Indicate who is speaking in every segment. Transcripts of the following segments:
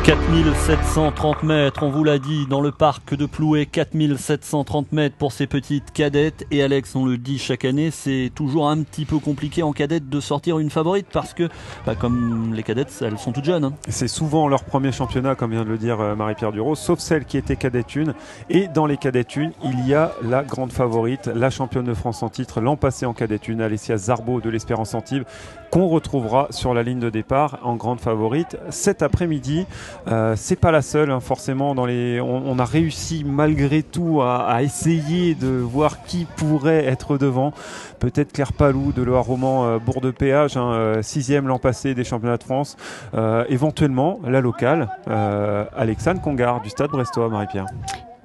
Speaker 1: 4730 mètres, on vous l'a dit, dans le parc de Plouay, 4730 mètres pour ces petites cadettes. Et Alex, on le dit chaque année, c'est toujours un petit peu compliqué en cadette de sortir une favorite parce que, comme les cadettes, elles sont toutes jeunes. Hein.
Speaker 2: C'est souvent leur premier championnat, comme vient de le dire Marie-Pierre Duros, sauf celle qui était cadette 1. Et dans les cadettes 1, il y a la grande favorite, la championne de France en titre, l'an passé en cadette 1, Alessia Zarbo de l'Espérance Antibes, qu'on retrouvera sur la ligne de départ en grande favorite cet après-midi. C'est pas la seule, hein, forcément. On a réussi malgré tout à essayer de voir qui pourrait être devant. Peut-être Claire Palou de l'OA Roman Bourg-de-Péage, 6e l'an passé des championnats de France. Éventuellement, la locale, Alexandre Congar du Stade Brestois, Marie-Pierre.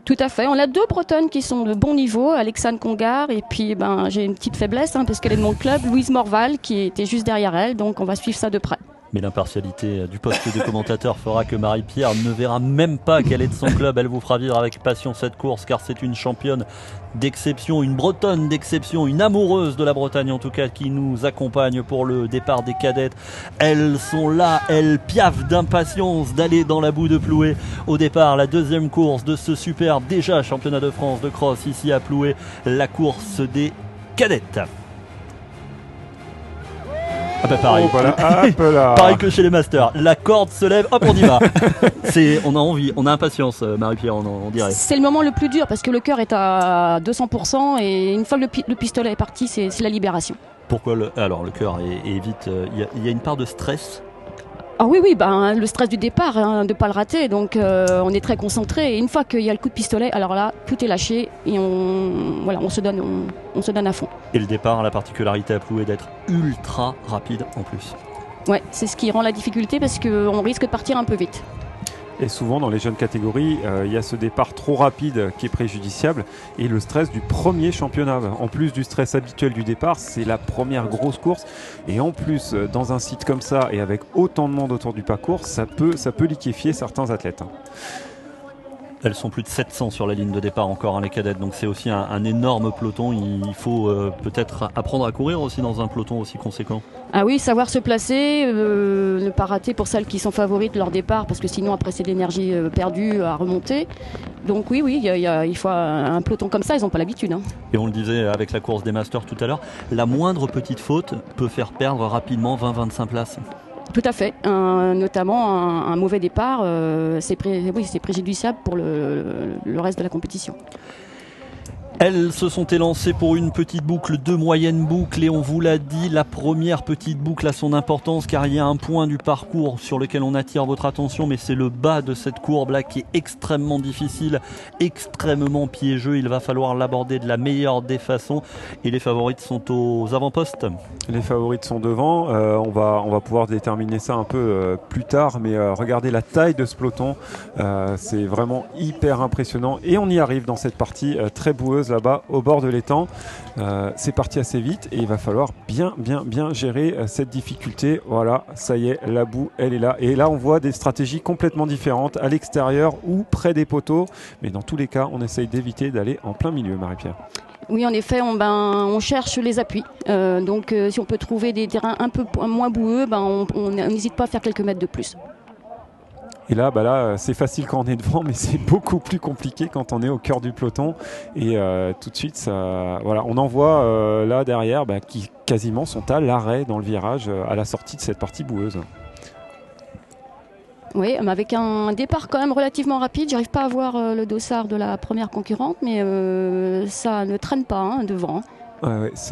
Speaker 3: Tout à fait. On a deux Bretonnes qui sont de bon niveau, Alexandre Congar, et puis j'ai une petite faiblesse parce qu'elle est de mon club, Louise Morval, qui était juste derrière elle, donc on va suivre ça de près.
Speaker 1: Mais l'impartialité du poste de commentateur fera que Marie-Pierre ne verra même pas qu'elle est de son club. Elle vous fera vivre avec passion cette course car c'est une championne d'exception, une Bretonne d'exception, une amoureuse de la Bretagne en tout cas qui nous accompagne pour le départ des cadettes. Elles sont là, elles piaffent d'impatience d'aller dans la boue de Plouay. Au départ, la deuxième course de ce superbe déjà championnat de France de cross ici à Plouay, la course des cadettes. Pareil.
Speaker 2: Oh, voilà.
Speaker 1: Pareil que chez les masters. La corde se lève, hop, on y va. On a envie, on a impatience, Marie-Pierre, on dirait.
Speaker 3: C'est le moment le plus dur parce que le cœur est à 200% et une fois que le pistolet est parti, c'est la libération.
Speaker 1: Pourquoi le cœur est vite. Il y a une part de stress.
Speaker 3: Ah oui, le stress du départ, de ne pas le rater, donc on est très concentré. Et une fois qu'il y a le coup de pistolet, alors là, tout est lâché et on se donne à fond.
Speaker 1: Et le départ a la particularité à Plouay d'être ultra rapide en plus.
Speaker 3: Ouais, c'est ce qui rend la difficulté parce qu'on risque de partir un peu vite.
Speaker 2: Et souvent dans les jeunes catégories, il y a ce départ trop rapide qui est préjudiciable et le stress du premier championnat. En plus du stress habituel du départ, c'est la première grosse course. Et en plus, dans un site comme ça et avec autant de monde autour du parcours, ça peut liquéfier certains athlètes.
Speaker 1: Elles sont plus de 700 sur la ligne de départ encore, les cadettes, donc c'est aussi un énorme peloton. Il faut peut-être apprendre à courir aussi dans un peloton aussi conséquent.
Speaker 3: Ah oui, savoir se placer, ne pas rater pour celles qui sont favorites leur départ, parce que sinon après c'est de l'énergie perdue à remonter. Donc oui, il faut un peloton comme ça, ils n'ont pas l'habitude. Hein.
Speaker 1: Et on le disait avec la course des Masters tout à l'heure, la moindre petite faute peut faire perdre rapidement 20-25 places.
Speaker 3: Tout à fait, notamment un mauvais départ, c'est préjudiciable pour le reste de la compétition.
Speaker 1: Elles se sont élancées pour une petite boucle, deux moyennes boucles et on vous l'a dit, la première petite boucle a son importance car il y a un point du parcours sur lequel on attire votre attention, mais c'est le bas de cette courbe là qui est extrêmement difficile, extrêmement piégeux. Il va falloir l'aborder de la meilleure des façons et les favorites sont aux avant-postes.
Speaker 2: Les favorites sont devant, on va pouvoir déterminer ça un peu plus tard, mais regardez la taille de ce peloton, c'est vraiment hyper impressionnant et on y arrive dans cette partie très boueuse là-bas au bord de l'étang. C'est parti assez vite et il va falloir bien gérer cette difficulté. Voilà, ça y est, la boue elle est là et là on voit des stratégies complètement différentes à l'extérieur ou près des poteaux, mais dans tous les cas on essaye d'éviter d'aller en plein milieu, Marie-Pierre.
Speaker 3: Oui, en effet, on cherche les appuis. Donc, si on peut trouver des terrains un peu moins boueux, on n'hésite pas à faire quelques mètres de plus.
Speaker 2: Et là, c'est facile quand on est devant, mais c'est beaucoup plus compliqué quand on est au cœur du peloton. Et tout de suite, on en voit là derrière qui quasiment sont à l'arrêt dans le virage à la sortie de cette partie boueuse. Oui, mais avec un départ quand même relativement rapide, j'arrive pas à voir le dossard de la première concurrente, mais ça ne traîne pas devant.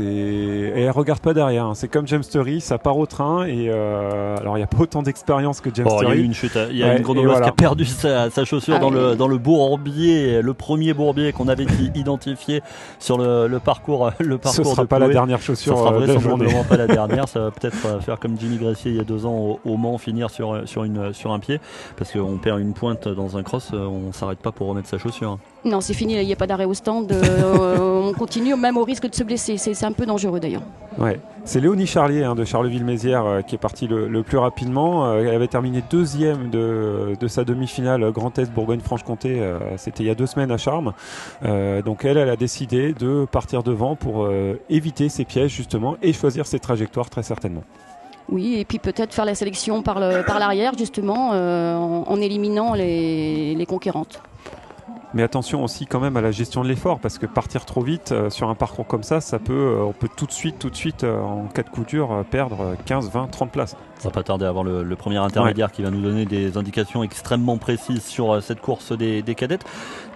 Speaker 2: Et elle regarde pas derrière, c'est comme James Turry, ça part au train et alors il n'y a pas autant d'expérience que James Turry.
Speaker 1: Il y a eu une chute, il y a une grenouilleuse qui a perdu sa chaussure dans le bourbier, le premier bourbier qu'on avait identifié sur le parcours. Ce
Speaker 2: sera pas la dernière chaussure.
Speaker 1: Ça sera vraisemblablement pas la dernière. Ça va peut-être faire comme Jimmy Gressier il y a 2 ans au Mans, finir sur un pied, parce qu'on perd une pointe dans un cross, on s'arrête pas pour remettre sa chaussure.
Speaker 3: Non, c'est fini, il n'y a pas d'arrêt au stand, on continue même au risque de se blesser, c'est un peu dangereux d'ailleurs.
Speaker 2: Ouais. C'est Léonie Charlier de Charleville-Mézières qui est partie le plus rapidement. Elle avait terminé 2e de sa demi-finale Grand Est Bourgogne-Franche-Comté, c'était il y a 2 semaines à Charmes. Donc elle a décidé de partir devant pour éviter ces pièges justement et choisir ses trajectoires très certainement.
Speaker 3: Oui, et puis peut-être faire la sélection par l'arrière, justement, en éliminant les conquérantes.
Speaker 2: Mais attention aussi quand même à la gestion de l'effort, parce que partir trop vite sur un parcours comme ça, on peut tout de suite, en cas de coup dur, perdre 15, 20, 30 places.
Speaker 1: Ça va pas tarder avant le premier intermédiaire qui va nous donner des indications extrêmement précises sur cette course des cadettes.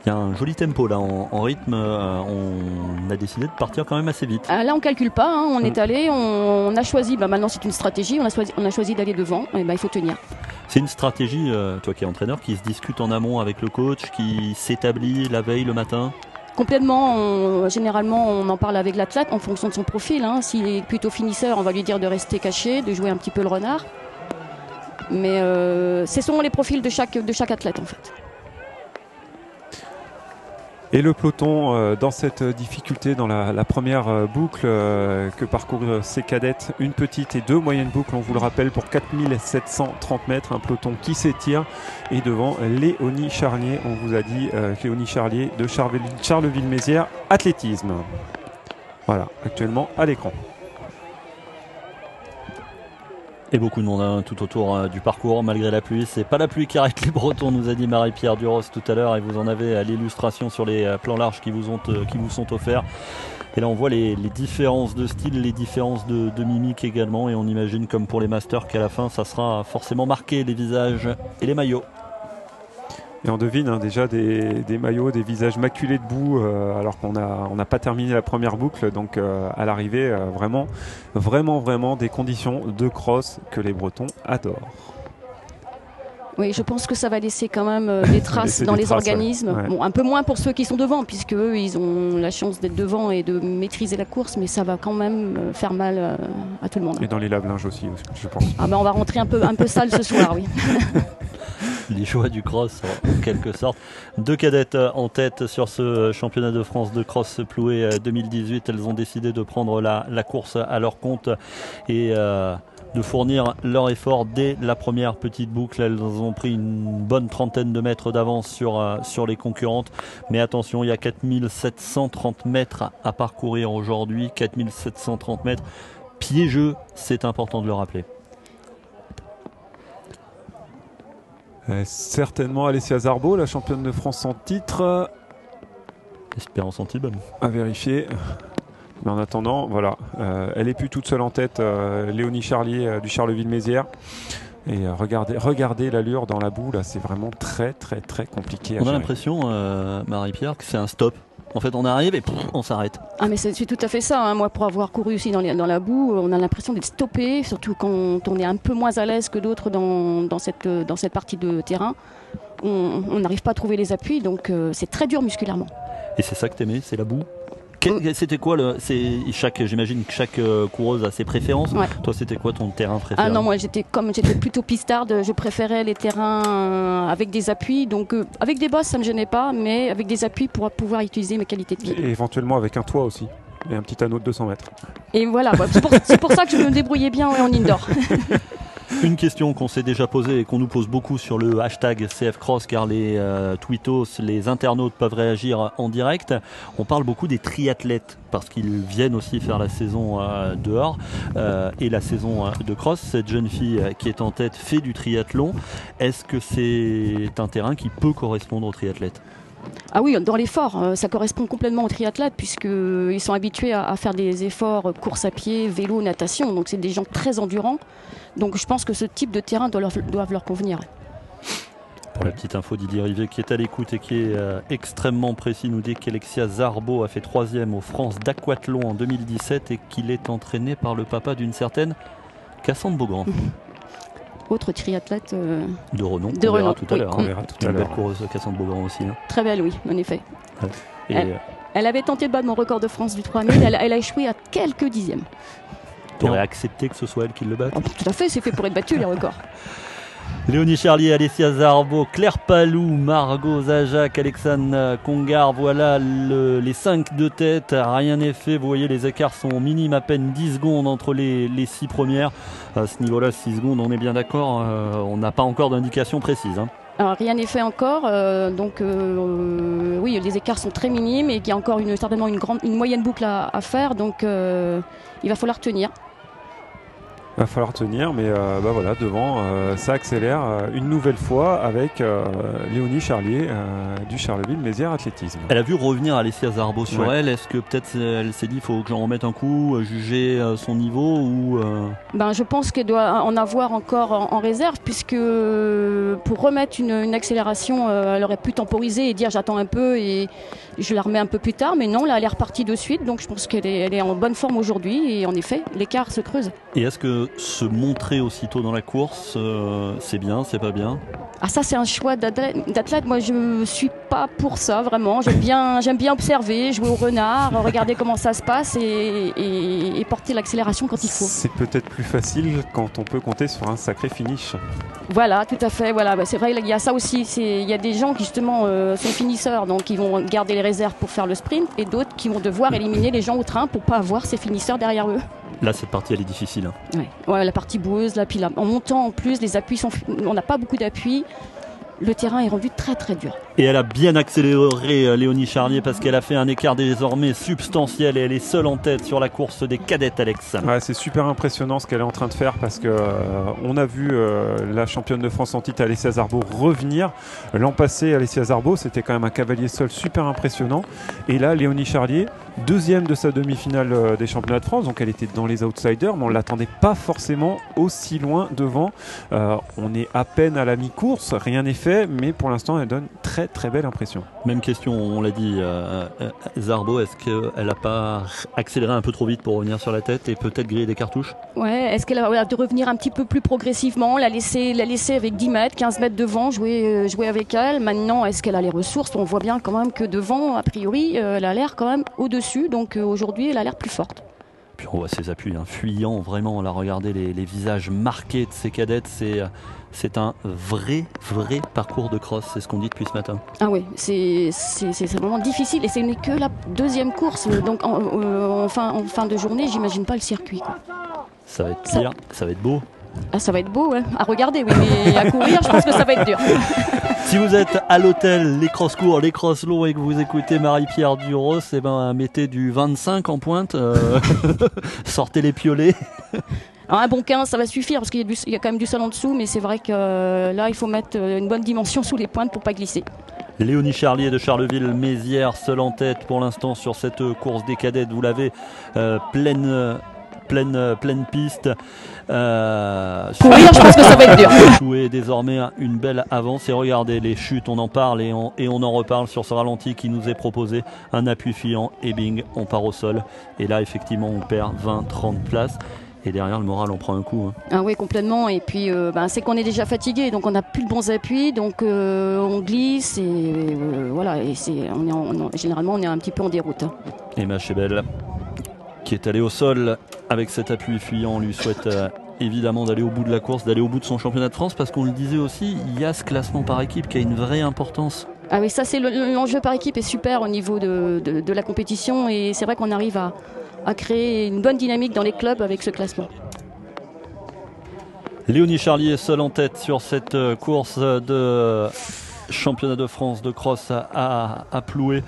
Speaker 1: Il y a un joli tempo là en rythme. On a décidé de partir quand même assez vite.
Speaker 3: Là, on calcule pas. Hein, on est allé. On a choisi. Maintenant, c'est une stratégie. On a choisi d'aller devant. Et il faut tenir.
Speaker 1: C'est une stratégie, toi qui es entraîneur, qui se discute en amont avec le coach, qui s'établit la veille, le matin.
Speaker 3: Complètement. Généralement, on en parle avec l'athlète en fonction de son profil. Hein. S'il est plutôt finisseur, on va lui dire de rester caché, de jouer un petit peu le renard. Mais ce sont les profils de chaque athlète en fait.
Speaker 2: Et le peloton dans cette difficulté, dans la première boucle que parcourent ces cadettes, une petite et deux moyennes boucles, on vous le rappelle, pour 4730 mètres, un peloton qui s'étire. Et devant Léonie Charlier, on vous a dit Léonie Charlier de Charleville-Mézières, athlétisme. Voilà, actuellement à l'écran.
Speaker 1: Et beaucoup de monde hein, tout autour du parcours malgré la pluie. C'est pas la pluie qui arrête les Bretons, nous a dit Marie-Pierre Duros tout à l'heure, et vous en avez à l'illustration sur les plans larges qui vous sont offerts. Et là on voit les différences de style, les différences de mimique également, et on imagine comme pour les masters qu'à la fin ça sera forcément marqué, les visages et les maillots.
Speaker 2: Et on devine hein, déjà des maillots, des visages maculés de boue alors qu'on n'a pas terminé la première boucle. Donc à l'arrivée, vraiment des conditions de cross que les Bretons adorent.
Speaker 3: Oui, je pense que ça va laisser quand même des traces dans les organismes. Ouais. Bon, un peu moins pour ceux qui sont devant, puisque eux, ils ont la chance d'être devant et de maîtriser la course, mais ça va quand même faire mal à tout le monde.
Speaker 2: Et dans les lave-linges aussi, je pense.
Speaker 3: On va rentrer un peu sale ce soir, oui.
Speaker 1: Les joies du cross en quelque sorte. Deux cadettes en tête sur ce championnat de France de cross Ploué 2018. Elles ont décidé de prendre la course à leur compte et de fournir leur effort dès la première petite boucle. Elles ont pris une bonne trentaine de mètres d'avance sur les concurrentes. Mais attention, il y a 4730 mètres à parcourir aujourd'hui. 4730 mètres piégeux, c'est important de le rappeler.
Speaker 2: Certainement Alessia Zarbo, la championne de France en titre.
Speaker 1: Espérance Antibes.
Speaker 2: À vérifier. Mais en attendant, voilà, elle est plus toute seule en tête, Léonie Charlier du Charleville-Mézières. Et regardez l'allure dans la boue, là, c'est vraiment très compliqué à gérer.
Speaker 1: On a l'impression, Marie-Pierre, que c'est un stop. En fait, on arrive et on s'arrête.
Speaker 3: Ah, mais c'est tout à fait ça. Hein. Moi, pour avoir couru aussi dans la boue, on a l'impression d'être stoppé, surtout quand on est un peu moins à l'aise que d'autres dans cette partie de terrain. On n'arrive pas à trouver les appuis, donc c'est très dur musculairement.
Speaker 1: Et c'est ça que t'aimais, c'est la boue? C'était quoi j'imagine que chaque coureuse a ses préférences. Ouais. Toi, c'était quoi ton terrain préféré?
Speaker 3: Ah non, moi j'étais plutôt pistarde. Je préférais les terrains avec des appuis. Donc avec des bosses, ça me gênait pas, mais avec des appuis pour pouvoir utiliser mes qualités de pied.
Speaker 2: Et éventuellement avec un toit aussi. Et un petit anneau de 200 mètres.
Speaker 3: Et voilà, c'est pour ça que je me débrouillais bien en indoor.
Speaker 1: Une question qu'on s'est déjà posée et qu'on nous pose beaucoup sur le hashtag CFCross, car les tweetos, les internautes peuvent réagir en direct. On parle beaucoup des triathlètes parce qu'ils viennent aussi faire la saison dehors et la saison de cross. Cette jeune fille qui est en tête fait du triathlon. Est-ce que c'est un terrain qui peut correspondre aux triathlètes ?
Speaker 3: Ah oui, dans l'effort, ça correspond complètement aux triathlètes puisqu'ils sont habitués à faire des efforts course à pied, vélo, natation. Donc c'est des gens très endurants. Donc je pense que ce type de terrain doivent leur convenir.
Speaker 1: Pour la petite info, Didier Rivet qui est à l'écoute et qui est extrêmement précis nous dit qu'Alessia Zarbo a fait 3e aux France d'Aquathlon en 2017 et qu'il est entraîné par le papa d'une certaine Cassandre Beaugrand.
Speaker 3: Autre triathlète
Speaker 1: de renom,
Speaker 3: on
Speaker 1: verra tout à l'heure.
Speaker 2: On verra tout à l'heure.
Speaker 1: Belle coureuse Cassandre Beaugrand aussi. Hein.
Speaker 3: Très belle, oui, en effet.
Speaker 1: Ouais. Et
Speaker 3: elle avait tenté de battre mon record de France du 3000, elle a échoué à quelques dixièmes.
Speaker 1: T'aurais accepté que ce soit elle qui le batte?
Speaker 3: Tout à fait, c'est fait pour être battu les records.
Speaker 1: Léonie Charlier, Alessia Zarbo, Claire Palou, Margot Zajac, Alexandre Congar, voilà les 5 de tête, rien n'est fait, vous voyez les écarts sont minimes, à peine 10 secondes entre les 6 premières. À ce niveau-là, 6 secondes, on est bien d'accord, on n'a pas encore d'indication précise. Hein.
Speaker 3: Alors rien n'est fait encore, oui les écarts sont très minimes et qu'il y a encore certainement une moyenne boucle à faire, donc il va falloir tenir.
Speaker 2: Va falloir tenir, mais voilà, devant, ça accélère une nouvelle fois avec Léonie Charlier du Charleville-Mézières Athlétisme.
Speaker 1: Elle a vu revenir Alessia Zarbo sur elle. Est-ce que peut-être elle s'est dit il faut que j'en remette un coup, juger son niveau ou
Speaker 3: Je pense qu'elle doit en avoir encore en réserve, puisque pour remettre une accélération, elle aurait pu temporiser et dire j'attends un peu et je la remets un peu plus tard, mais non, là elle est repartie de suite, donc je pense qu'elle est en bonne forme aujourd'hui et en effet l'écart se creuse.
Speaker 1: Et est-ce que se montrer aussitôt dans la course, c'est bien, c'est pas bien?
Speaker 3: Ah, ça c'est un choix d'athlète. Moi je suis pas pour ça vraiment. J'aime bien observer, jouer au renard, regarder comment ça se passe et porter l'accélération quand il faut.
Speaker 2: C'est peut-être plus facile quand on peut compter sur un sacré finish.
Speaker 3: Voilà, tout à fait. Voilà, c'est vrai, il y a ça aussi. Il y a des gens qui justement sont finisseurs, donc ils vont garder les réserves pour faire le sprint, et d'autres qui vont devoir éliminer les gens au train pour pas avoir ces finisseurs derrière eux.
Speaker 1: Là, cette partie, elle est difficile.
Speaker 3: Ouais, la partie boueuse, là, puis là, en montant en plus, les appuis on n'a pas beaucoup d'appui. Le terrain est rendu très très dur.
Speaker 1: Et elle a bien accéléré Léonie Charlier parce qu'elle a fait un écart désormais substantiel et elle est seule en tête sur la course des cadettes, Alex.
Speaker 2: Ouais, c'est super impressionnant ce qu'elle est en train de faire parce que on a vu la championne de France en titre Alessia Zarbo revenir. L'an passé, Alessia Zarbo, c'était quand même un cavalier seul super impressionnant. Et là, Léonie Charlier, deuxième de sa demi-finale des championnats de France, donc elle était dans les outsiders, mais on ne l'attendait pas forcément aussi loin devant. On est à peine à la mi-course, rien n'est fait, mais pour l'instant, elle donne très très belle impression.
Speaker 1: Même question, on l'a dit, Zarbo, est-ce qu'elle n'a pas accéléré un peu trop vite pour revenir sur la tête et peut-être griller des cartouches?
Speaker 3: Ouais, est-ce qu'elle a de revenir un petit peu plus progressivement, la laisser avec 10 mètres, 15 mètres devant, jouer avec elle? Maintenant, est-ce qu'elle a les ressources? On voit bien quand même que devant, a priori, elle a l'air quand même au-dessus, donc aujourd'hui, elle a l'air plus forte.
Speaker 1: Puis on voit ses appuis fuyants, vraiment, là, regardez les visages marqués de ces cadettes, c'est un vrai parcours de cross, c'est ce qu'on dit depuis ce matin.
Speaker 3: Ah oui, c'est vraiment difficile et ce n'est que la deuxième course, donc en fin de journée, j'imagine pas le circuit, quoi.
Speaker 1: Ça va être pire, ça va être beau.
Speaker 3: Ah, ça va être beau, ouais. À regarder, oui, mais à courir, je pense que ça va être dur.
Speaker 1: Si vous êtes à l'hôtel, les crosses courts, les crosses longs et que vous écoutez Marie-Pierre Duros, mettez du 25 en pointe, sortez les piolets.
Speaker 3: Alors, un bon 15, ça va suffire parce qu'il y a quand même du sol en dessous, mais c'est vrai que là, il faut mettre une bonne dimension sous les pointes pour pas glisser.
Speaker 1: Léonie Charlier de Charleville-Mézières, seule en tête pour l'instant sur cette course des cadettes. Vous l'avez pleine piste.
Speaker 3: Je pense que ça va être dur.
Speaker 1: Jouer désormais une belle avance et regardez les chutes, on en parle et on en reparle sur ce ralenti qui nous est proposé. Un appui fuyant et bing, on part au sol. Et là effectivement on perd 20-30 places. Et derrière, le moral, on prend un coup.
Speaker 3: Ah oui, complètement. Et puis, c'est qu'on est déjà fatigué, donc on n'a plus de bons appuis, donc on glisse et voilà. Et généralement, on est un petit peu en déroute.
Speaker 1: Emma Chebel, qui est allée au sol avec cet appui fuyant, on lui souhaite évidemment d'aller au bout de la course, d'aller au bout de son championnat de France, parce qu'on le disait aussi, il y a ce classement par équipe qui a une vraie importance.
Speaker 3: Ah oui, ça c'est l'enjeu par équipe est super au niveau de la compétition, et c'est vrai qu'on arrive à créer une bonne dynamique dans les clubs avec ce classement.
Speaker 1: Léonie Charlier est seule en tête sur cette course de championnat de France de cross à Ploué.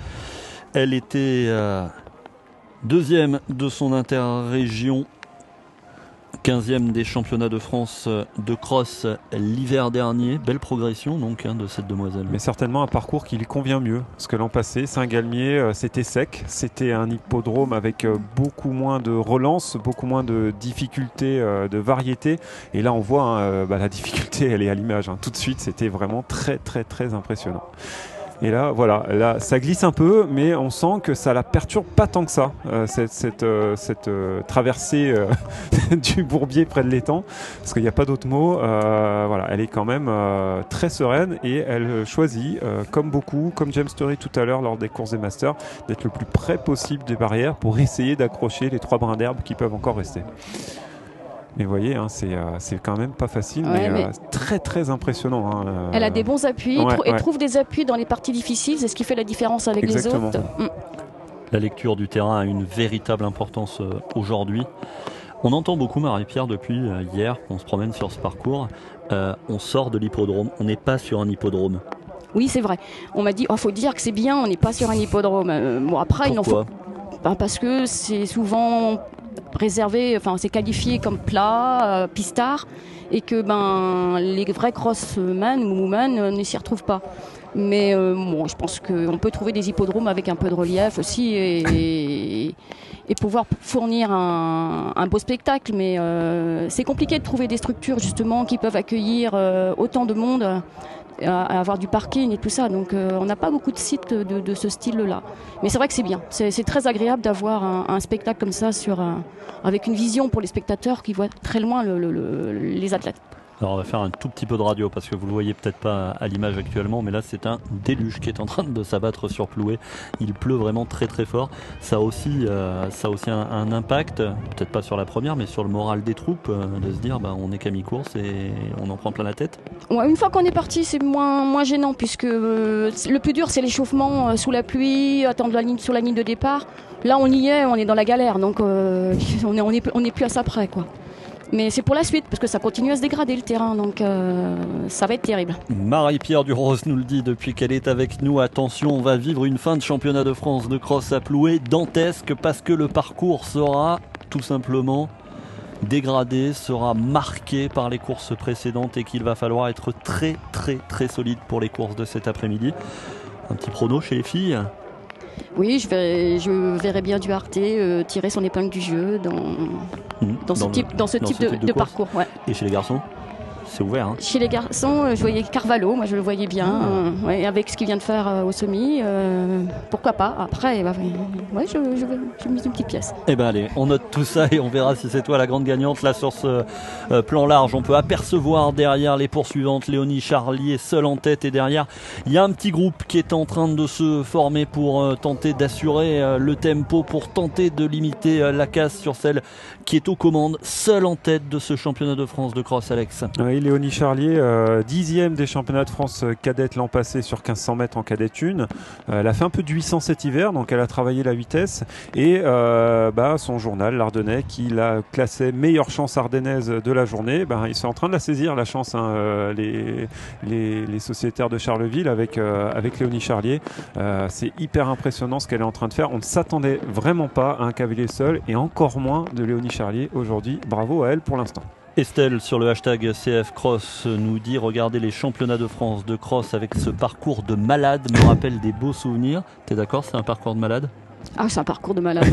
Speaker 1: Elle était deuxième de son interrégion, 15e des championnats de France de cross l'hiver dernier. Belle progression donc de cette demoiselle.
Speaker 2: Mais certainement un parcours qui lui convient mieux. Parce que l'an passé, Saint-Galmier, c'était sec. C'était un hippodrome avec beaucoup moins de relance, beaucoup moins de difficultés, de variété. Et là, on voit la difficulté, elle est à l'image. Tout de suite, c'était vraiment très, très, très impressionnant. Et là, voilà, là, ça glisse un peu, mais on sent que ça la perturbe pas tant que ça, cette traversée du bourbier près de l'étang, parce qu'il n'y a pas d'autre mot. Voilà, elle est quand même très sereine et elle choisit, comme beaucoup, comme James Story tout à l'heure lors des courses des Masters, d'être le plus près possible des barrières pour essayer d'accrocher les 3 brins d'herbe qui peuvent encore rester. Mais vous voyez, c'est quand même pas facile, mais très très impressionnant.
Speaker 3: Elle a des bons appuis, et trouve des appuis dans les parties difficiles, c'est ce qui fait la différence avec les autres.
Speaker 1: La lecture du terrain a une véritable importance aujourd'hui. On entend beaucoup Marie-Pierre depuis hier, on se promène sur ce parcours, on sort de l'hippodrome, on n'est pas sur un hippodrome.
Speaker 3: Oui, c'est vrai. On m'a dit, faut dire que c'est bien, on n'est pas sur un hippodrome. Bon, après,
Speaker 1: pourquoi ?
Speaker 3: Parce que c'est souvent réservé, enfin c'est qualifié comme plat, pistard, et que les vrais crossmen ou women ne s'y retrouvent pas. Mais bon, je pense qu'on peut trouver des hippodromes avec un peu de relief aussi et pouvoir fournir un beau spectacle. Mais c'est compliqué de trouver des structures justement qui peuvent accueillir autant de monde, à avoir du parking et tout ça. Donc on n'a pas beaucoup de sites de ce style-là. Mais c'est vrai que c'est bien. C'est très agréable d'avoir un spectacle comme ça avec une vision pour les spectateurs qui voient très loin les athlètes.
Speaker 1: Alors on va faire un tout petit peu de radio parce que vous le voyez peut-être pas à l'image actuellement, mais là c'est un déluge qui est en train de s'abattre sur Ploué. Il pleut vraiment très très fort. Ça a aussi un impact, peut-être pas sur la première, mais sur le moral des troupes, de se dire on est qu'à mi-course et on en prend plein la tête.
Speaker 3: Ouais, une fois qu'on est parti, c'est moins gênant puisque le plus dur c'est l'échauffement sous la pluie, attendre sur la ligne de départ. Là on y est, on est dans la galère, donc on est plus à ça près quoi. Mais c'est pour la suite, parce que ça continue à se dégrader le terrain, donc ça va être terrible.
Speaker 1: Marie-Pierre Durose nous le dit depuis qu'elle est avec nous. Attention, on va vivre une fin de championnat de France de cross à Ploué dantesque, parce que le parcours sera tout simplement dégradé, sera marqué par les courses précédentes et qu'il va falloir être très très très solide pour les courses de cet après-midi. Un petit prono chez les filles ?
Speaker 3: Oui, je verrais bien Duarte tirer son épingle du jeu dans ce type de parcours. Ouais.
Speaker 1: Et chez les garçons ? C'est ouvert. Hein.
Speaker 3: Chez les garçons, je voyais Carvalho, moi je le voyais bien, avec ce qu'il vient de faire au semi. Pourquoi pas ? Après, je mise une petite pièce.
Speaker 1: Eh ben allez, on note tout ça et on verra si c'est toi la grande gagnante. Là sur ce plan large, on peut apercevoir derrière les poursuivantes Léonie Charlier seule en tête, et derrière il y a un petit groupe qui est en train de se former pour tenter d'assurer le tempo, pour tenter de limiter la casse sur celle qui est aux commandes, seule en tête de ce championnat de France de cross, Alex.
Speaker 2: Oui, Léonie Charlier, 10e des championnats de France cadette l'an passé sur 1500 mètres en cadette 1. Elle a fait un peu de 800 cet hiver, donc elle a travaillé la vitesse. Et son journal, l'Ardennais, qui la classait meilleure chance ardennaise de la journée, ils sont en train de la saisir, la chance, les sociétaires de Charleville avec Léonie Charlier. C'est hyper impressionnant ce qu'elle est en train de faire. On ne s'attendait vraiment pas à un cavalier seul, et encore moins de Léonie Charlier aujourd'hui. Bravo à elle pour l'instant.
Speaker 1: Estelle sur le hashtag CF Cross nous dit: regardez les championnats de France de cross avec ce parcours de malade, me rappelle des beaux souvenirs. T'es d'accord, c'est un parcours de malade?
Speaker 3: Ah, c'est un parcours de malade.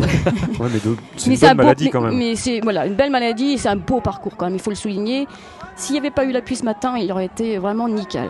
Speaker 2: Ouais, c'est une belle maladie quand même.
Speaker 3: Mais c'est une belle maladie et c'est un beau parcours quand même, il faut le souligner. S'il n'y avait pas eu la pluie ce matin, il aurait été vraiment nickel.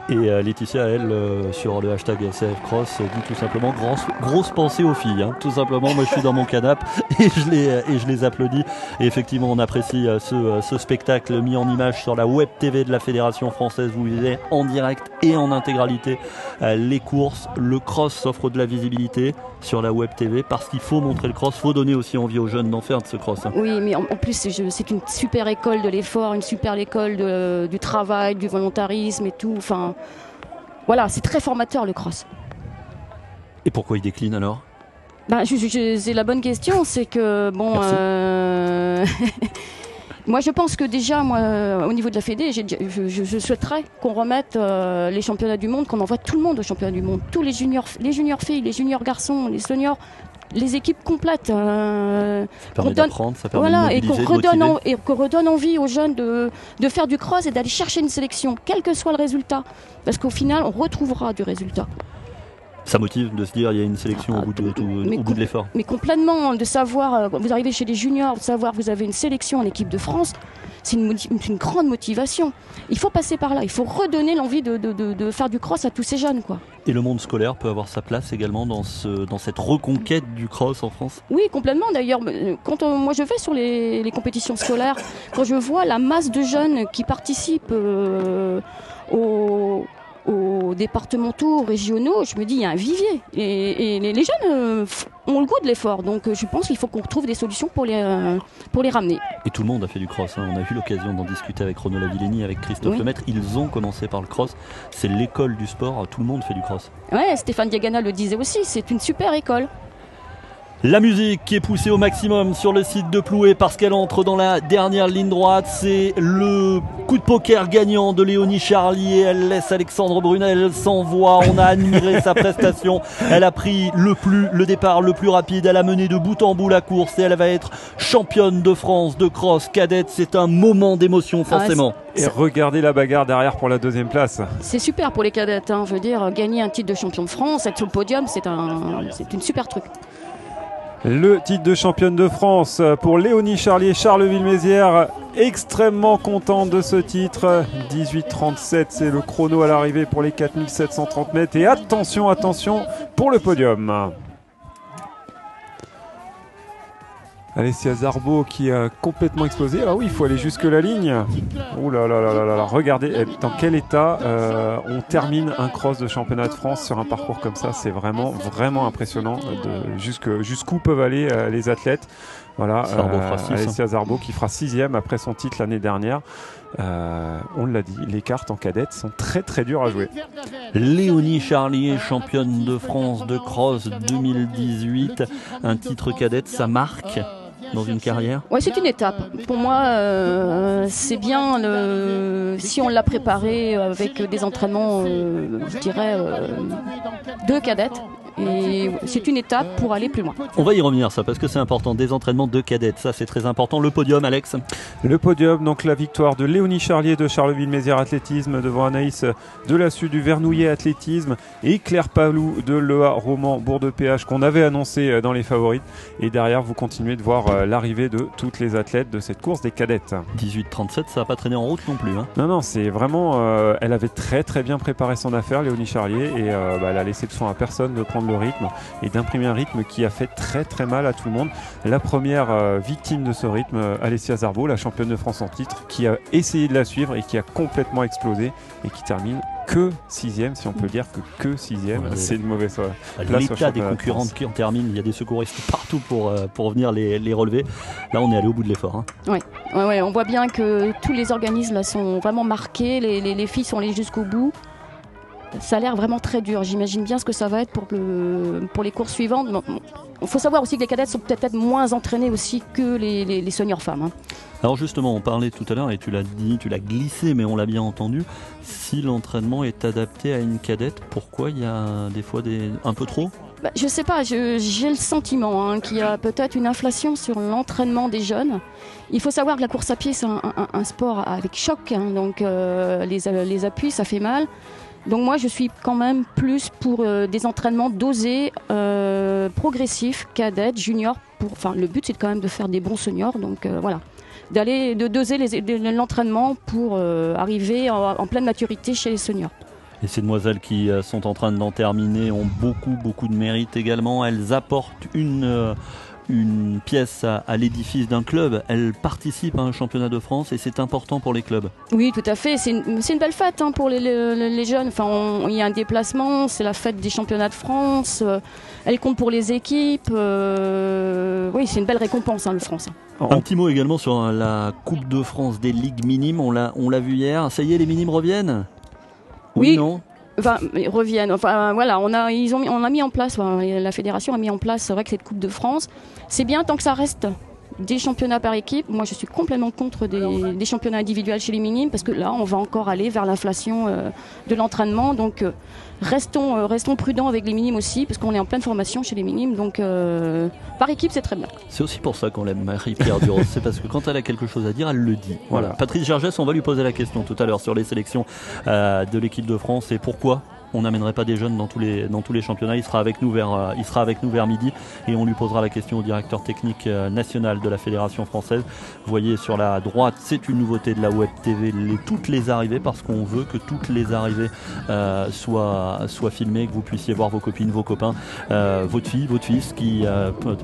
Speaker 1: Et Laetitia, elle, sur le hashtag CF Cross, dit tout simplement grosse pensée aux filles. Tout simplement, moi je suis dans mon canapé et je les applaudis. Et effectivement, on apprécie ce spectacle mis en image sur la web TV de la Fédération française. Vous vivez en direct et en intégralité les courses. Le cross s'offre de la visibilité sur la web TV parce qu'il faut montrer le cross, il faut donner aussi envie aux jeunes d'en faire de ce cross.
Speaker 3: Oui, mais en plus c'est une super école de l'effort, une super école du travail, du volontarisme et tout. Enfin, voilà, c'est très formateur le cross.
Speaker 1: Et pourquoi il décline alors?
Speaker 3: C'est la bonne question, c'est que moi je pense que déjà au niveau de la Fédé, je souhaiterais qu'on remette les championnats du monde, qu'on envoie tout le monde aux championnats du monde, tous les juniors filles, les juniors garçons, les seniors, les équipes complètes.
Speaker 1: Ça permet d'apprendre, ça permet de mobiliser,
Speaker 3: et qu'on redonne envie aux jeunes de faire du cross et d'aller chercher une sélection, quel que soit le résultat. Parce qu'au final, on retrouvera du résultat.
Speaker 1: Ça motive de se dire il y a une sélection au bout de l'effort.
Speaker 3: Mais complètement, de savoir, vous arrivez chez les juniors, de savoir que vous avez une sélection en équipe de France, c'est une grande motivation. Il faut passer par là, il faut redonner l'envie de faire du cross à tous ces jeunes, quoi.
Speaker 1: Et le monde scolaire peut avoir sa place également dans cette reconquête du cross en France? Oui,
Speaker 3: complètement. D'ailleurs, quand moi je vais sur les compétitions scolaires, quand je vois la masse de jeunes qui participent aux départementaux, régionaux, je me dis il y a un vivier et les jeunes ont le goût de l'effort, donc je pense qu'il faut qu'on trouve des solutions pour les ramener.
Speaker 1: Et tout le monde a fait du cross, on a eu l'occasion d'en discuter avec Renaud Lavillenie, avec Christophe Lemaitre. Ils ont commencé par le cross, c'est l'école du sport, tout le monde fait du cross.
Speaker 3: Ouais, Stéphane Diagana le disait aussi, c'est une super école.
Speaker 1: La musique qui est poussée au maximum sur le site de Ploué parce qu'elle entre dans la dernière ligne droite. C'est le coup de poker gagnant de Léonie Charlier. Elle laisse Alexandre Brunel sans voix. On a admiré sa prestation. Elle a pris le départ le plus rapide. Elle a mené de bout en bout la course et elle va être championne de France de cross cadette. C'est un moment d'émotion forcément.
Speaker 2: Et regardez la bagarre derrière pour la deuxième place.
Speaker 3: C'est super pour les cadettes. Je veux dire, gagner un titre de champion de France, être sur le podium, c'est une super truc.
Speaker 2: Le titre de championne de France pour Léonie Charlier, Charleville-Mézières, extrêmement contente de ce titre. 18:37, c'est le chrono à l'arrivée pour les 4730 mètres. Et attention, attention pour le podium. Alessia Zarbo qui a complètement explosé. Ah oui, il faut aller jusque la ligne. Ouh là là là là là. Regardez dans quel état on termine un cross de championnat de France sur un parcours comme ça. C'est vraiment, vraiment impressionnant jusqu'où peuvent aller les athlètes. Voilà, Alessia Zarbo qui fera 6e après son titre l'année dernière. On l'a dit, les cartes en cadette sont très très dures à jouer.
Speaker 1: Léonie Charlier, championne de France de cross 2018. Un titre cadette, ça marque dans une carrière?
Speaker 3: Ouais, c'est une étape. Pour moi, c'est bien si on l'a préparé avec des entraînements, je dirais, de cadettes. Et c'est une étape pour aller plus loin.
Speaker 1: On va y revenir ça parce que c'est important, des entraînements de cadettes, ça c'est très important. Le podium, Alex?
Speaker 2: Le podium, donc la victoire de Léonie Charlier de Charleville-Mézières Athlétisme devant Anaïs Delassus du Vernouillet Athlétisme et Claire Palou de l'EA Roman Bourg-de-Péage qu'on avait annoncé dans les favorites. Et derrière vous continuez de voir l'arrivée de toutes les athlètes de cette course des cadettes.
Speaker 1: 18:37, ça n'a pas traîné en route non plus.
Speaker 2: Non, c'est vraiment... elle avait très très bien préparé son affaire, Léonie Charlier, et elle a laissé de soin à personne de prendre le rythme et d'imprimer un rythme qui a fait très très mal à tout le monde. La première victime de ce rythme, Alessia Zarbo, la championne de France en titre, qui a essayé de la suivre et qui a complètement explosé et qui termine que 6e, si on peut dire que 6e. Ouais, c'est une mauvaise place.
Speaker 1: L'état des concurrentes qui en terminent, il y a des secouristes partout pour venir les relever. Là on est allé au bout de l'effort.
Speaker 3: Ouais, on voit bien que tous les organismes là sont vraiment marqués, les filles sont allées jusqu'au bout. Ça a l'air vraiment très dur. J'imagine bien ce que ça va être pour les courses suivantes. Il faut savoir aussi que les cadettes sont peut-être moins entraînées aussi que les seniors femmes.
Speaker 1: Alors justement, on parlait tout à l'heure et tu l'as dit, tu l'as glissé, mais on l'a bien entendu. Si l'entraînement est adapté à une cadette, pourquoi il y a des fois un peu trop ?
Speaker 3: Je sais pas, j'ai le sentiment qu'il y a peut-être une inflation sur l'entraînement des jeunes. Il faut savoir que la course à pied, c'est un sport avec choc, donc les appuis, ça fait mal. Donc moi je suis quand même plus pour des entraînements dosés, progressifs, cadettes, juniors. Le but c'est quand même de faire des bons seniors, donc voilà. De doser l'entraînement pour arriver en pleine maturité chez les seniors.
Speaker 1: Et ces demoiselles qui sont en train d'en terminer ont beaucoup de mérite également. Elles apportent une pièce à l'édifice d'un club. Elle participe à un championnat de France et c'est important pour les clubs. Oui,
Speaker 3: tout à fait. C'est une belle fête pour les jeunes. Il y a un déplacement, c'est la fête des championnats de France. Elle compte pour les équipes. Oui, c'est une belle récompense, le France.
Speaker 1: Un petit mot également sur la Coupe de France des ligues minimes. On l'a vu hier. Ça y est, les minimes reviennent ?
Speaker 3: Oui.
Speaker 1: Non ?
Speaker 3: Ils reviennent. Voilà, on a mis en place, la fédération a mis en place, c'est vrai que cette Coupe de France, c'est bien tant que ça reste des championnats par équipe. Moi, je suis complètement contre des championnats individuels chez les minimes parce que là, on va encore aller vers l'inflation de l'entraînement. Donc, restons prudents avec les minimes aussi parce qu'on est en pleine formation chez les minimes. Donc, par équipe, c'est très bien.
Speaker 1: C'est aussi pour ça qu'on l'aime, Marie-Pierre Duros. C'est parce que quand elle a quelque chose à dire, elle le dit. Voilà. Patrice Gergès, on va lui poser la question tout à l'heure sur les sélections de l'équipe de France et pourquoi on n'amènerait pas des jeunes dans tous les championnats. Il sera avec nous vers midi et on lui posera la question au directeur technique national de la Fédération française. Vous voyez sur la droite, c'est une nouveauté de la Web TV, toutes les arrivées, parce qu'on veut que toutes les arrivées soient filmées, que vous puissiez voir vos copines, vos copains, votre fille, votre fils qui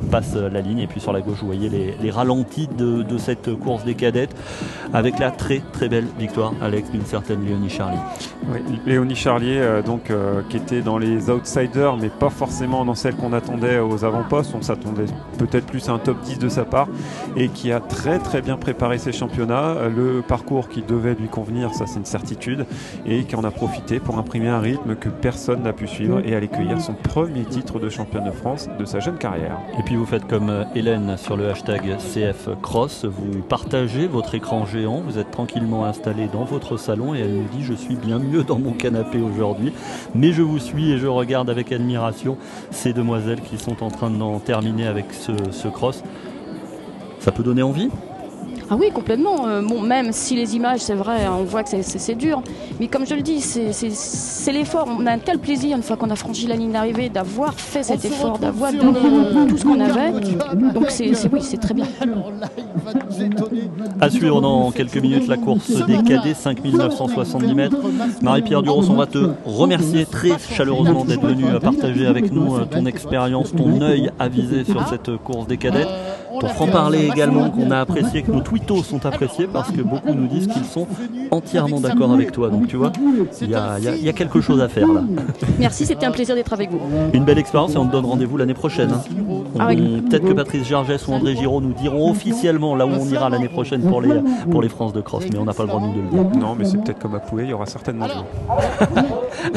Speaker 1: passe la ligne. Et puis sur la gauche, vous voyez les ralentis de cette course des cadettes avec la très très belle victoire, Alex, d'une certaine Léonie Charlier.
Speaker 2: Oui, Léonie Charlier, donc donc qui était dans les outsiders, mais pas forcément dans celles qu'on attendait aux avant-postes. On s'attendait peut-être plus à un top 10 de sa part, et qui a très très bien préparé ses championnats. Le parcours qui devait lui convenir, ça c'est une certitude, et qui en a profité pour imprimer un rythme que personne n'a pu suivre et aller cueillir son premier titre de championne de France de sa jeune carrière.
Speaker 1: Et puis vous faites comme Hélène sur le hashtag CF Cross, vous partagez votre écran géant, vous êtes tranquillement installé dans votre salon et elle nous dit: je suis bien mieux dans mon canapé aujourd'hui, mais je vous suis et je regarde avec admiration ces demoiselles qui sont en train d'en terminer avec ce cross. Ça peut donner envie ?
Speaker 3: Ah oui, complètement. Bon, même si les images, c'est vrai, on voit que c'est dur. Mais comme je le dis, c'est l'effort. On a un tel plaisir, une fois qu'on a franchi la ligne d'arrivée, d'avoir fait cet effort, d'avoir donné tout ce qu'on avait. Donc c'est très bien.
Speaker 1: À suivre dans quelques minutes la course des cadets, 5970 mètres. Marie-Pierre Duros, on va te remercier très chaleureusement d'être venue partager avec nous ton expérience, ton œil avisé sur cette course des cadets. Ton franc-parler également qu'on a apprécié, que nos tweetos sont appréciés parce que beaucoup nous disent qu'ils sont entièrement d'accord avec toi. Donc tu vois, il y a quelque chose à faire là.
Speaker 3: Merci, c'était un plaisir d'être avec vous.
Speaker 1: Une belle expérience et on te donne rendez-vous l'année prochaine. Peut-être que Patrice Gergès ou André Giraud nous diront officiellement là où on ira l'année prochaine pour les France de cross, mais on n'a pas le droit de nous de le dire.
Speaker 2: Non, mais c'est peut-être comme à Pouet, il y aura certainement du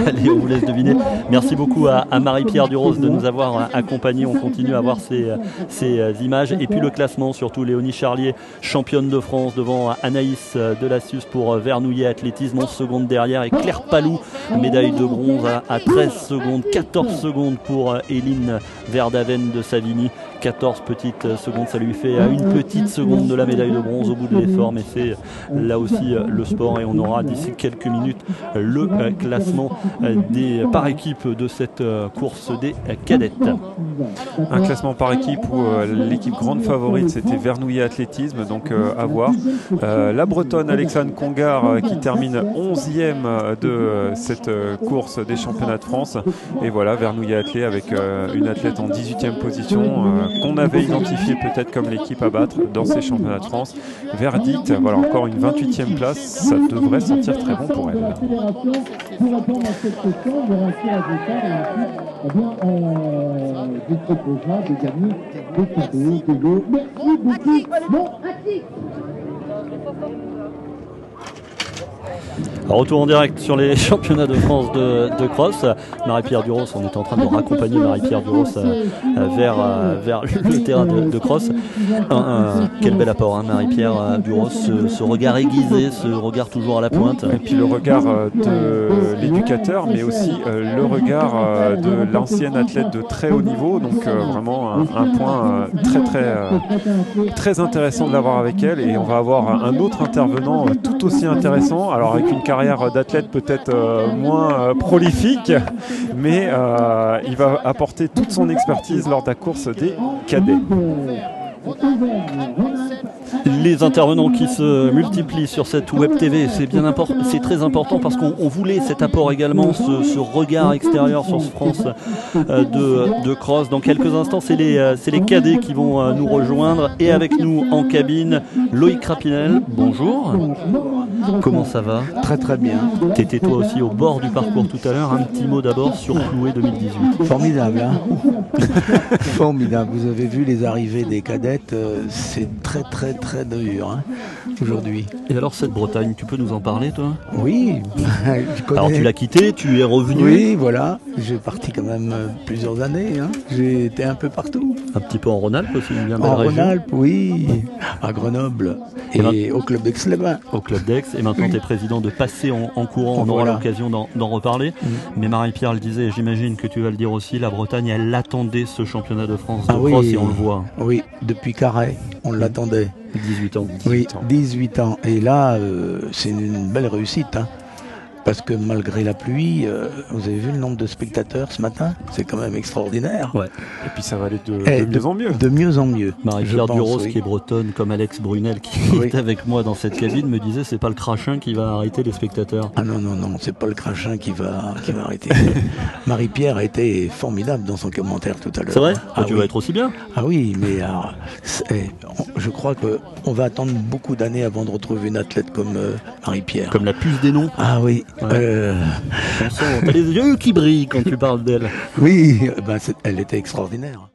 Speaker 1: Allez, on vous laisse deviner. Merci beaucoup à Marie-Pierre Duros de nous avoir accompagnés. On continue à voir ces images. Et puis le classement, surtout Léonie Charlier, championne de France devant Anaïs Delassus pour Vernouillet Athlétisme, 11 secondes derrière, et Claire Palou, médaille de bronze à 13 secondes, 14 secondes pour Éline Verdaven de Savigny. 14 petites secondes, ça lui fait une petite seconde de la médaille de bronze au bout de l'effort, mais c'est là aussi le sport, et on aura d'ici quelques minutes le classement par équipe de cette course des cadettes.
Speaker 2: Un classement par équipe où l'équipe grande favorite c'était Vernouillet Athlétisme, donc à voir. La Bretonne Alexandre Congar qui termine 11e de cette course des championnats de France, et voilà Vernouillet Athlé avec une athlète en 18e position qu'on avait identifié peut-être comme l'équipe à battre dans ces championnats de France. Verdict, voilà encore une 28e place, ça devrait sentir très bon pour elle.
Speaker 4: Pour répondre à cette question, il y aura aussi un départ, on vous proposera de gagner des cadeaux, de l'eau. Merci beaucoup. Bon,
Speaker 1: Retour en direct sur les championnats de France de cross. Marie-Pierre Duros, on est en train de raccompagner Marie-Pierre Duros vers le terrain de cross. Quel bel apport, hein, Marie-Pierre Duros, ce regard aiguisé, ce regard toujours à la pointe.
Speaker 2: Et puis le regard de l'éducateur, mais aussi le regard de l'ancienne athlète de très haut niveau. Donc vraiment un point très intéressant de l'avoir avec elle. Et on va avoir un autre intervenant tout aussi intéressant. Alors avec une carrière d'athlète peut-être moins prolifique, mais il va apporter toute son expertise lors de la course des cadets.
Speaker 1: Les intervenants qui se multiplient sur cette web TV, c'est très important parce qu'on voulait cet apport également, ce regard extérieur sur ce France de cross. Dans quelques instants, c'est les cadets qui vont nous rejoindre, et avec nous en cabine, Loïc Rapinel. Bonjour. Comment ça va?
Speaker 5: Très très bien.
Speaker 1: T'étais toi aussi au bord du parcours tout à l'heure. Un petit mot d'abord sur Ploué 2018.
Speaker 5: Formidable, hein. Formidable. Vous avez vu les arrivées des cadettes, c'est très très très dur, hein, aujourd'hui.
Speaker 1: Et alors cette Bretagne, tu peux nous en parler toi?
Speaker 5: Oui, je connais.
Speaker 1: Alors tu l'as quitté, tu es revenu?
Speaker 5: Oui, voilà. J'ai parti quand même plusieurs années, hein. J'ai été un peu partout.
Speaker 1: Un petit peu en Rhône-Alpes aussi, une bien belle
Speaker 5: en
Speaker 1: région. En
Speaker 5: Rhône-Alpes, oui. À Grenoble et au Club d'Aix-les-Bains.
Speaker 1: Au Club d'Aix, et maintenant tu es président de Passer en courant, on aura l'occasion d'en reparler. Mais Marie-Pierre le disait, j'imagine que tu vas le dire aussi, la Bretagne, elle attendait ce championnat de France de cross, et on le voit.
Speaker 5: Oui, depuis Carhaix, on l'attendait.
Speaker 1: 18 ans.
Speaker 5: 18 ans. Et là, c'est une belle réussite, hein. Parce que malgré la pluie, vous avez vu le nombre de spectateurs ce matin? C'est quand même extraordinaire.
Speaker 1: Ouais.
Speaker 2: Et puis ça va aller de mieux en mieux.
Speaker 5: De mieux en mieux.
Speaker 1: Marie-Pierre Duros, qui est bretonne, comme Alex Brunel, qui est avec moi dans cette cabine, me disait c'est pas le crachin qui va arrêter les spectateurs.
Speaker 5: Ah non, c'est pas le crachin qui va arrêter. Marie-Pierre a été formidable dans son commentaire tout à l'heure.
Speaker 1: C'est vrai? Tu vas être aussi bien?
Speaker 5: Ah oui, mais alors, je crois qu'on va attendre beaucoup d'années avant de retrouver une athlète comme Marie-Pierre.
Speaker 1: Comme la puce des noms.
Speaker 5: Ah oui.
Speaker 1: T'as les yeux qui brillent quand tu parles d'elle.
Speaker 5: Oui, elle était extraordinaire.